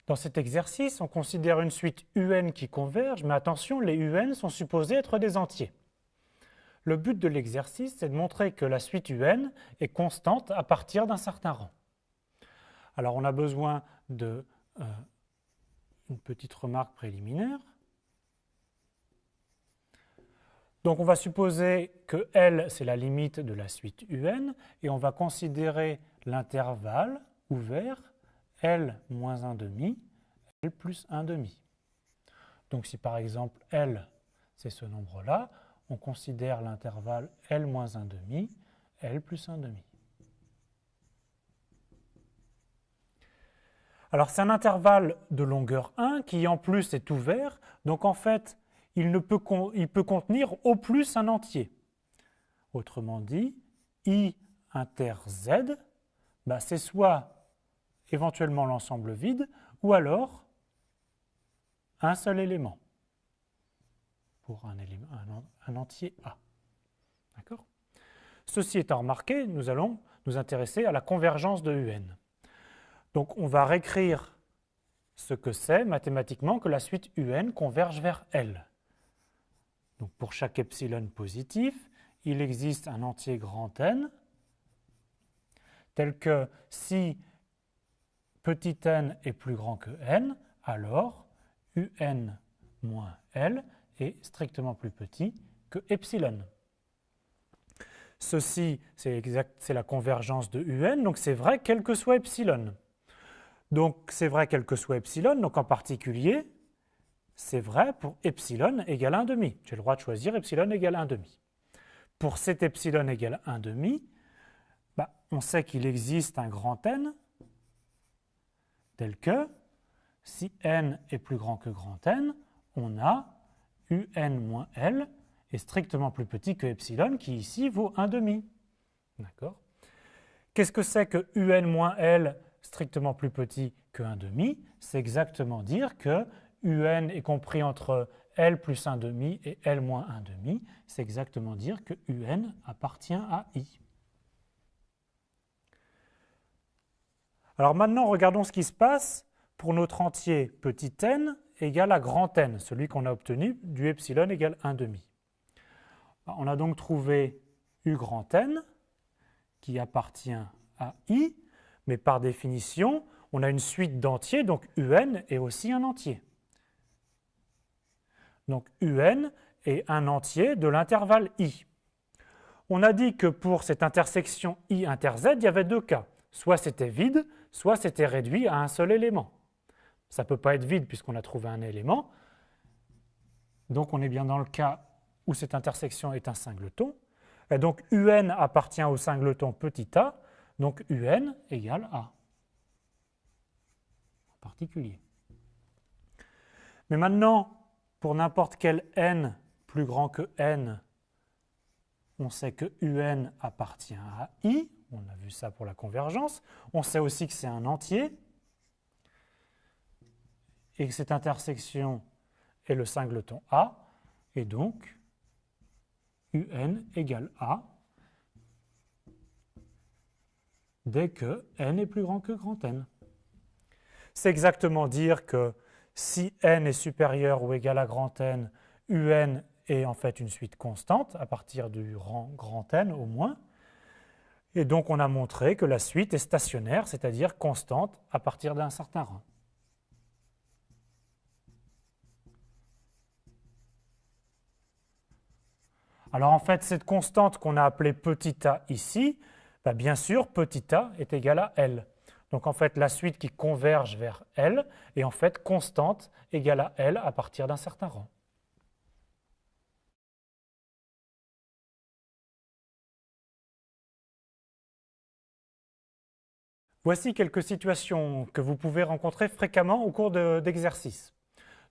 Dans cet exercice, on considère une suite UN qui converge, mais attention, les UN sont supposés être des entiers. Le but de l'exercice, c'est de montrer que la suite UN est constante à partir d'un certain rang. Alors, on a besoin d'une petite remarque préliminaire. Donc, on va supposer que L, c'est la limite de la suite UN, et on va considérer l'intervalle ouvert L moins 1,5, L plus 1,5. Donc, si par exemple L, c'est ce nombre-là, on considère l'intervalle L moins 1,5, L plus 1,5. Alors, c'est un intervalle de longueur 1 qui en plus est ouvert, donc en fait, il peut contenir au plus un entier. Autrement dit, I inter Z, c'est soit éventuellement l'ensemble vide, ou alors un seul élément pour un entier A. D'accord ? Ceci étant remarqué, nous allons nous intéresser à la convergence de UN. Donc on va réécrire ce que c'est mathématiquement que la suite UN converge vers L. Donc pour chaque epsilon positif, il existe un entier grand N, tel que si petit n est plus grand que n, alors UN moins L est strictement plus petit que epsilon. Ceci, c'est la convergence de UN, donc c'est vrai quel que soit epsilon. Donc c'est vrai quel que soit epsilon, donc en particulier, c'est vrai pour epsilon égale 1,5. J'ai le droit de choisir epsilon égale 1,5. Pour cet epsilon égale 1,5, on sait qu'il existe un grand N, tel que, si n est plus grand que grand N, on a UN moins L est strictement plus petit que epsilon, qui ici vaut 1,5. D'accord ? Qu'est-ce que c'est que UN moins L strictement plus petit que 1,5 ? C'est exactement dire que UN est compris entre L plus 1,5 et L moins 1,5. C'est exactement dire que UN appartient à I. Alors maintenant, regardons ce qui se passe pour notre entier petit n égale à grand N, celui qu'on a obtenu du epsilon égale 1,5. On a donc trouvé U grand N qui appartient à I, mais par définition, on a une suite d'entiers, donc UN est aussi un entier. Donc UN est un entier de l'intervalle I. On a dit que pour cette intersection I inter Z, il y avait deux cas. Soit c'était vide, soit c'était réduit à un seul élément. Ça ne peut pas être vide puisqu'on a trouvé un élément. Donc on est bien dans le cas où cette intersection est un singleton. Et donc UN appartient au singleton petit a, donc UN égale A. En particulier. Mais maintenant, pour n'importe quel n plus grand que n, on sait que UN appartient à I. On a vu ça pour la convergence. On sait aussi que c'est un entier et que cette intersection est le singleton A. Et donc, UN égale A dès que n est plus grand que grand N. C'est exactement dire que si n est supérieur ou égal à grand N, UN est en fait une suite constante à partir du rang grand N au moins. Et donc on a montré que la suite est stationnaire, c'est-à-dire constante à partir d'un certain rang. Alors en fait, cette constante qu'on a appelée petit a ici, bien sûr, petit a est égal à L. Donc en fait, la suite qui converge vers L est en fait constante égale à L à partir d'un certain rang. Voici quelques situations que vous pouvez rencontrer fréquemment au cours d'exercices.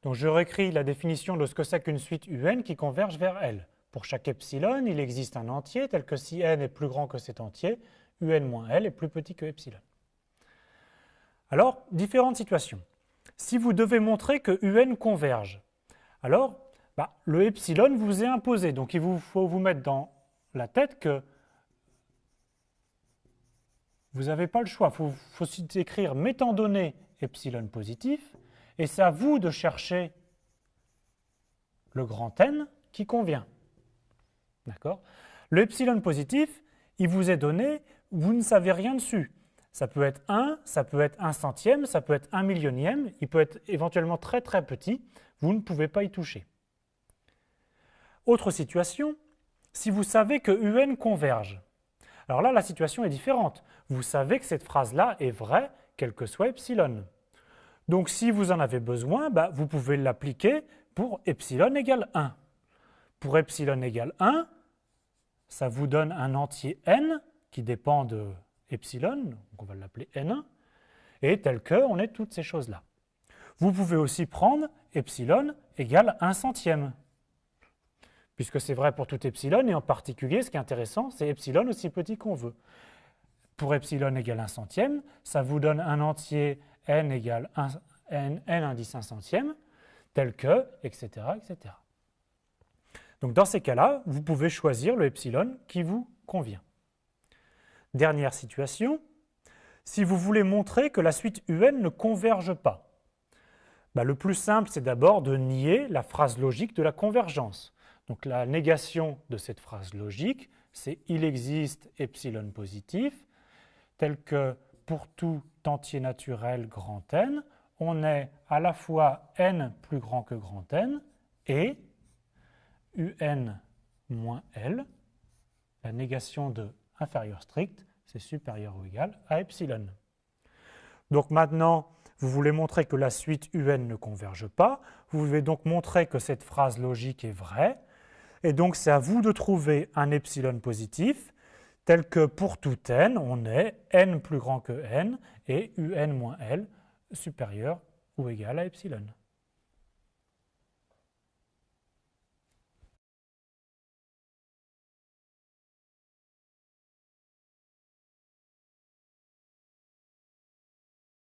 Donc je réécris la définition de ce que c'est qu'une suite UN qui converge vers L. Pour chaque epsilon, il existe un entier tel que si n est plus grand que cet entier, UN moins L est plus petit que epsilon. Alors, différentes situations. Si vous devez montrer que UN converge, alors le epsilon vous est imposé. Donc il faut vous mettre dans la tête que vous n'avez pas le choix. Il faut écrire mettant donné epsilon positif, et c'est à vous de chercher le grand N qui convient. D'accord? Le epsilon positif, il vous est donné, vous ne savez rien dessus. Ça peut être 1, ça peut être 1 centième, ça peut être 1 millionième, il peut être éventuellement très très petit, vous ne pouvez pas y toucher. Autre situation, si vous savez que UN converge. Alors là, la situation est différente. Vous savez que cette phrase-là est vraie, quel que soit epsilon. Donc si vous en avez besoin, vous pouvez l'appliquer pour epsilon égale 1. Pour epsilon égale 1, ça vous donne un entier n qui dépend de epsilon, donc on va l'appeler n1, et tel que on est toutes ces choses-là. Vous pouvez aussi prendre epsilon égale 1 centième, puisque c'est vrai pour tout epsilon, et en particulier, ce qui est intéressant, c'est epsilon aussi petit qu'on veut. Pour epsilon égale 1 centième, ça vous donne un entier n égale n indice 1 centième, tel que, etc., etc. Donc dans ces cas-là, vous pouvez choisir le epsilon qui vous convient. Dernière situation, si vous voulez montrer que la suite UN ne converge pas, le plus simple, c'est d'abord de nier la phrase logique de la convergence. Donc la négation de cette phrase logique, c'est « il existe epsilon positif » tel que pour tout entier naturel grand N, on est à la fois n plus grand que grand N et UN moins L, la négation de inférieur strict, c'est supérieur ou égal à epsilon. Donc maintenant, vous voulez montrer que la suite UN ne converge pas, vous pouvez donc montrer que cette phrase logique est vraie, et donc c'est à vous de trouver un epsilon positif, tel que pour tout n, on est n plus grand que n, et UN moins L supérieur ou égal à epsilon.